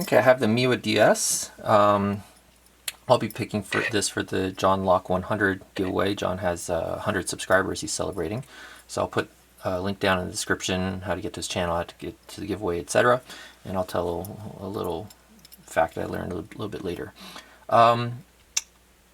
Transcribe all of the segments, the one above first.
Okay, I have the Miwa DS. I'll be picking for this for the John Lock 100 giveaway. John has 100 subscribers he's celebrating. So I'll put a link down in the description, how to get to his channel, how to get to the giveaway, etc. And I'll tell a little fact I learned a little bit later.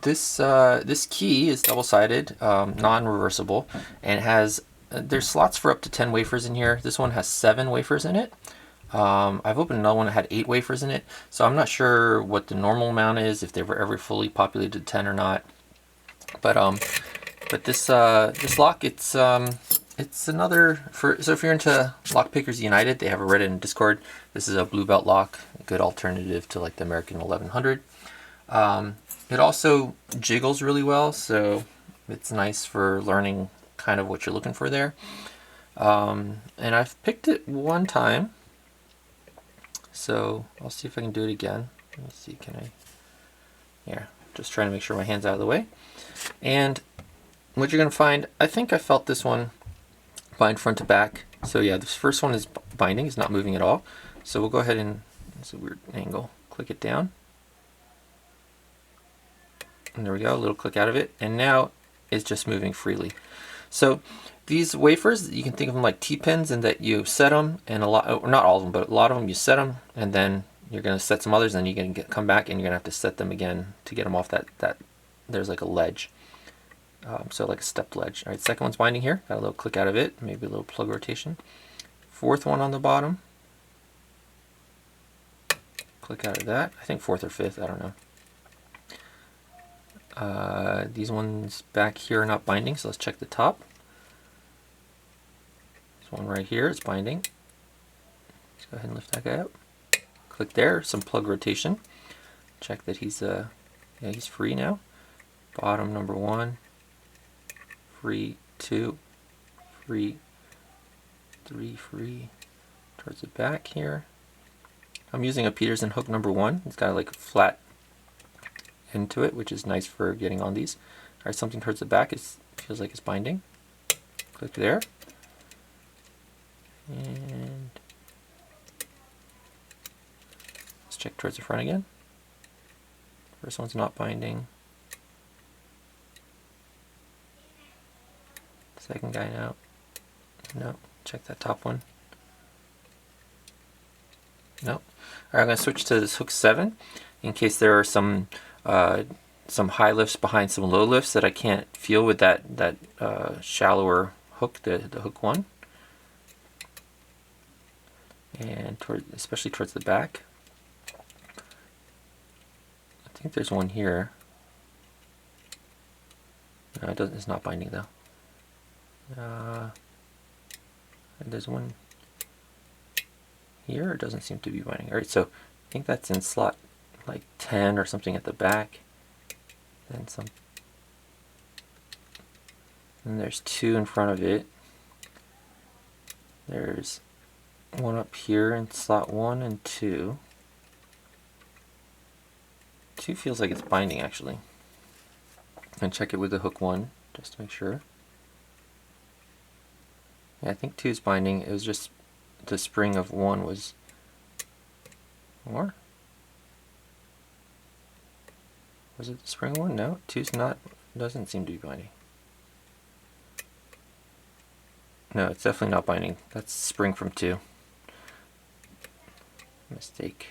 This key is double-sided, non-reversible, and it has there's slots for up to 10 wafers in here. This one has 7 wafers in it. I've opened another one that had 8 wafers in it, so I'm not sure what the normal amount is, if they were ever fully populated 10 or not. But this this lock, it's another so if you're into Lock Pickers United, they have a Reddit and Discord. This is a blue belt lock, a good alternative to like the American 1100. It also jiggles really well, so it's nice for learning kind of what you're looking for there. And I've picked it one time. So I'll see if I can do it again. Let me see, can I? Yeah, just trying to make sure my hand's out of the way. And what you're gonna find, I think I felt this one bind front to back. So yeah, this first one is binding, it's not moving at all. So we'll go ahead and, it's a weird angle, click it down. And there we go, a little click out of it. And now it's just moving freely. So these wafers, you can think of them like T-pins, in that you set them, and a lot, not all of them, but a lot of them you set them, and then you're going to set some others, and you're going to come back and you're going to have to set them again to get them off that there's like a ledge. So like a stepped ledge. All right, second one's binding here. Got a little click out of it, maybe a little plug rotation. Fourth one on the bottom. Click out of that. I think fourth or fifth, I don't know. These ones back here are not binding, so let's check the top. One right here is binding. Let's go ahead and lift that guy up. Click there, some plug rotation. Check that he's yeah, he's free now. Bottom number 1, free 2, free 3, free. Towards the back here. I'm using a Peterson hook number 1. It's got like a flat end to it, which is nice for getting on these. Alright, something towards the back feels like it's binding. Click there. And let's check towards the front again. First one's not binding. Second guy now. No. Check that top one. No. Alright, I'm going to switch to this hook 7 in case there are some high lifts behind some low lifts that I can't feel with that shallower hook, the hook 1. And especially towards the back. I think there's one here. No, it doesn't. It's not binding though. There's one here. It doesn't seem to be binding. All right, so I think that's in slot like 10 or something at the back. Then some. And there's 2 in front of it. There's one up here in slot 1 and 2. 2 feels like it's binding actually. And check it with the hook 1 just to make sure. Yeah, I think 2 is binding. It was just the spring of 1 was more. Was it the spring 1? No, 2's not. Doesn't seem to be binding. No, it's definitely not binding. That's spring from 2. Mistake.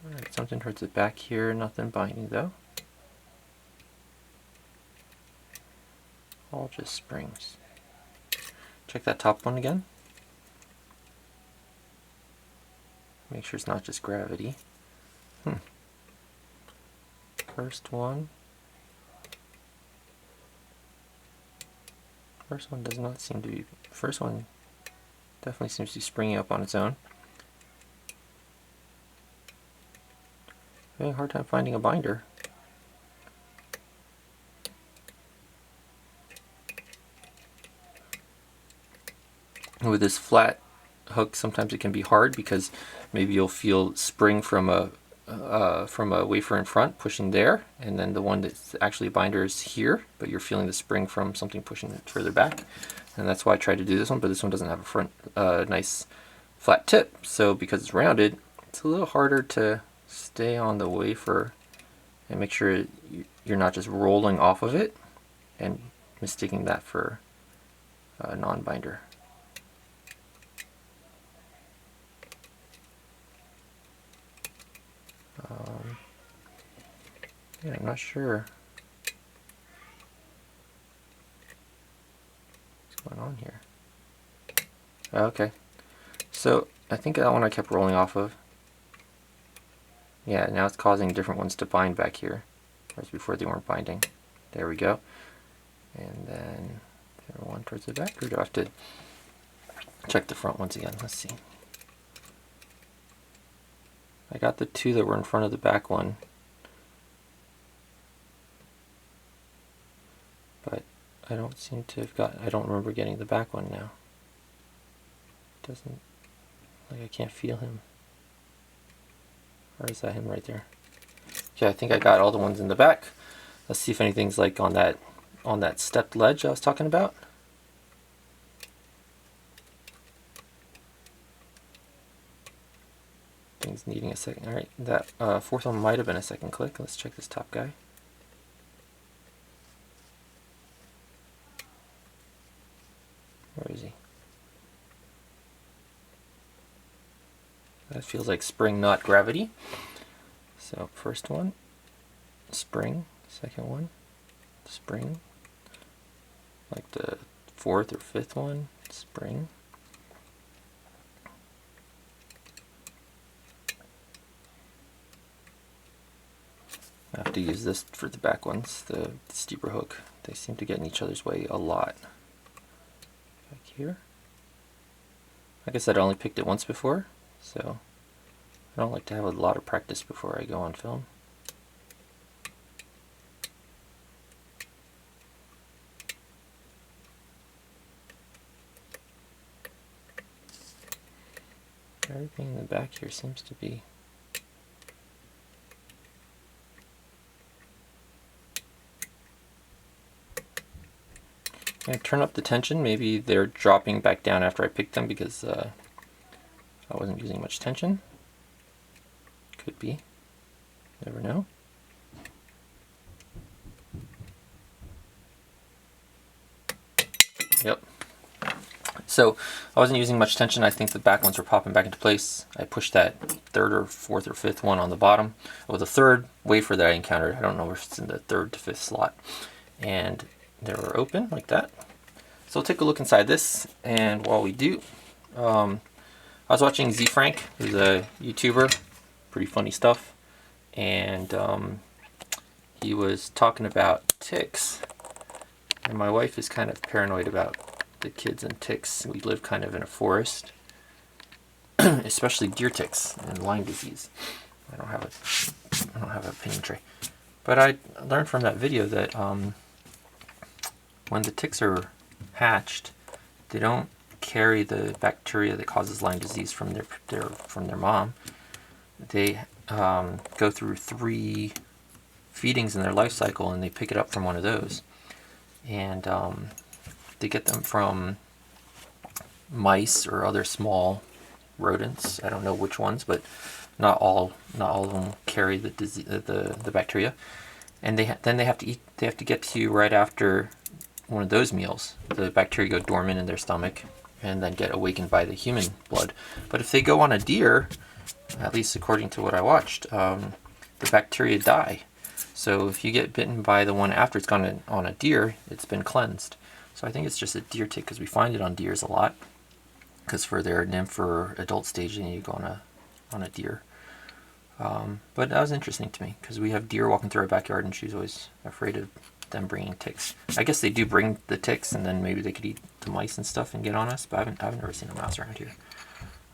Alright, something towards the back here, nothing binding though. All just springs. Check that top one again. Make sure it's not just gravity. First one. First one does not seem to be. First one definitely seems to be springing up on its own. Having a hard time finding a binder. With this flat hook, sometimes it can be hard because maybe you'll feel spring from a wafer in front pushing there, and then the one that's actually a binder is here, but you're feeling the spring from something pushing it further back. And that's why I tried to do this one, but this one doesn't have a front nice flat tip. So because it's rounded, It's a little harder to stay on the wafer and make sure you're not just rolling off of it and mistaking that for a non-binder. Yeah, I'm not sure what's going on here. Okay, so I think that one I kept rolling off of. Yeah, now it's causing different ones to bind back here, whereas before they weren't binding. There we go. And then one towards the back, or do I have to check the front once again? Let's see. I got the two that were in front of the back one, but I don't seem to have got, I don't remember getting the back one now. It doesn't, like I can't feel him. Or is that him right there? Okay, I think I got all the ones in the back. Let's see if anything's like on that stepped ledge I was talking about. Things needing a second. Alright, that fourth one might have been a second click. Let's check this top guy. Where is he? That feels like spring, not gravity. So first one, spring. Second one, spring. Like the fourth or fifth one, spring. I have to use this for the back ones, the steeper hook. They seem to get in each other's way a lot. Back here. Like I said, I only picked it once before, so I don't like to have a lot of practice before I go on film. Everything in the back here seems to be I'm going to turn up the tension. Maybe they're dropping back down after I picked them because I wasn't using much tension. Could be. Never know. Yep. So I wasn't using much tension. I think the back ones were popping back into place. I pushed that third or fourth or fifth one on the bottom. Well, the third wafer that I encountered, I don't know if it's in the third to fifth slot. And they were open like that. So we'll take a look inside this, and while we do, I was watching Z Frank, who's a YouTuber, pretty funny stuff, and he was talking about ticks. And my wife is kind of paranoid about the kids and ticks. We live kind of in a forest, especially deer ticks and Lyme disease. I don't have a pinion tray, but I learned from that video that when the ticks are hatched, they don't carry the bacteria that causes Lyme disease from their mom. They go through 3 feedings in their life cycle, and they pick it up from one of those. And they get them from mice or other small rodents. I don't know which ones, but not all of them carry the disease, the bacteria. And then they have to get to you right after one of those meals. The bacteria go dormant in their stomach and then get awakened by the human blood. But if they go on a deer, at least according to what I watched, the bacteria die. So if you get bitten by the one after it's gone on a deer, it's been cleansed. So I think it's just a deer tick, because we find it on deers a lot. Because for their nymph or adult stage, they need to go on a deer. But that was interesting to me, because we have deer walking through our backyard, and she's always afraid of them bringing ticks. I guess they do bring the ticks, and then maybe they could eat the mice and stuff and get on us, but I've never seen a mouse around here.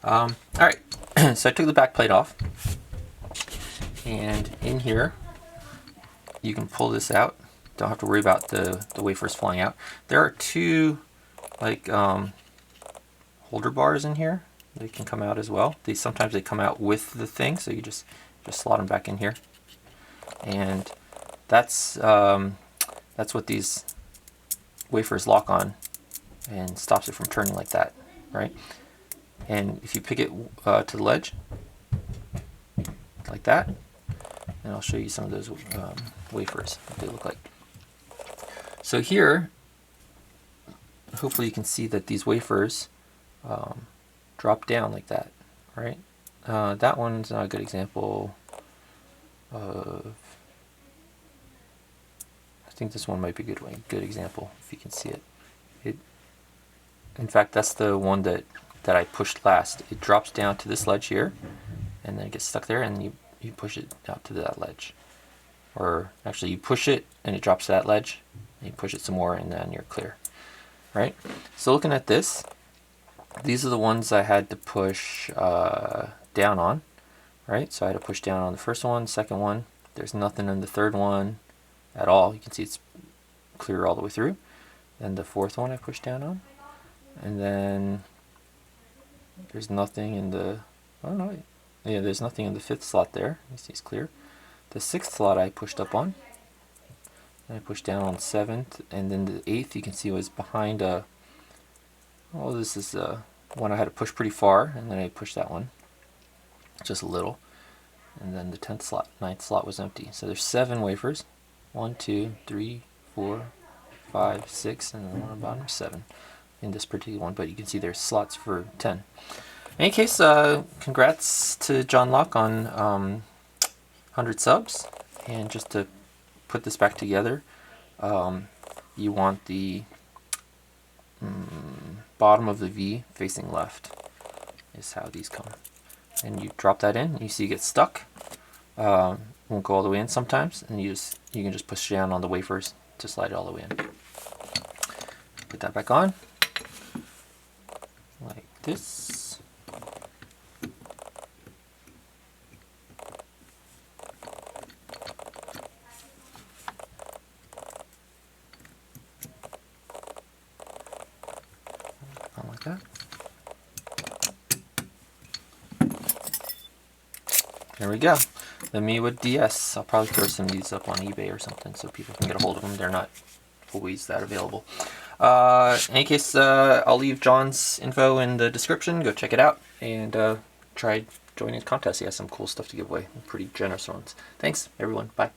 Alright, so I took the back plate off, and in here you can pull this out. Don't have to worry about the wafers flying out. There are 2 like holder bars in here. They can come out as well. Sometimes they come out with the thing, so you just slot them back in here. And that's what these wafers lock on, and stops it from turning like that, right? And if you pick it to the ledge, that. And I'll show you some of those wafers, what they look like. So here, hopefully you can see that these wafers drop down like that, right? That one's not a good example of, I think this one might be a good example if you can see it. In fact, that's the one that I pushed last. It drops down to this ledge here, and then it gets stuck there, and you push it out to that ledge. Or actually, you push it, and it drops to that ledge, and you push it some more, and then you're clear. Right? So looking at this, these are the ones I had to push down on. Right? So I had to push down on the first one, second one. There's nothing in the third one at all. You can see it's clear all the way through. And the fourth one I pushed down on. And then there's nothing in the, oh no, yeah, there's nothing in the fifth slot there. You see it's clear. The sixth slot I pushed up on. And I pushed down on seventh, and then the eighth you can see was behind a, oh, this is one I had to push pretty far, and then I pushed that one just a little. And then the 10th slot, 9th slot was empty. So there's 7 wafers. 1, 2, 3, 4, 5, 6, and then one on the bottom, 7 in this particular one, but you can see there's slots for 10. In any case, congrats to John Lock on 100 subs. And just to put this back together, you want the bottom of the V facing left is how these come. And you drop that in, and you see it gets stuck. Won't go all the way in sometimes, and you can just push down on the wafers to slide it all the way in. Put that back on, like this. Like that. There we go. The Miwa DS. I'll probably throw some of these up on eBay or something so people can get a hold of them. They're not always that available. In any case, I'll leave John's info in the description. Go check it out and try joining his contest. He has some cool stuff to give away. Pretty generous ones. Thanks, everyone. Bye.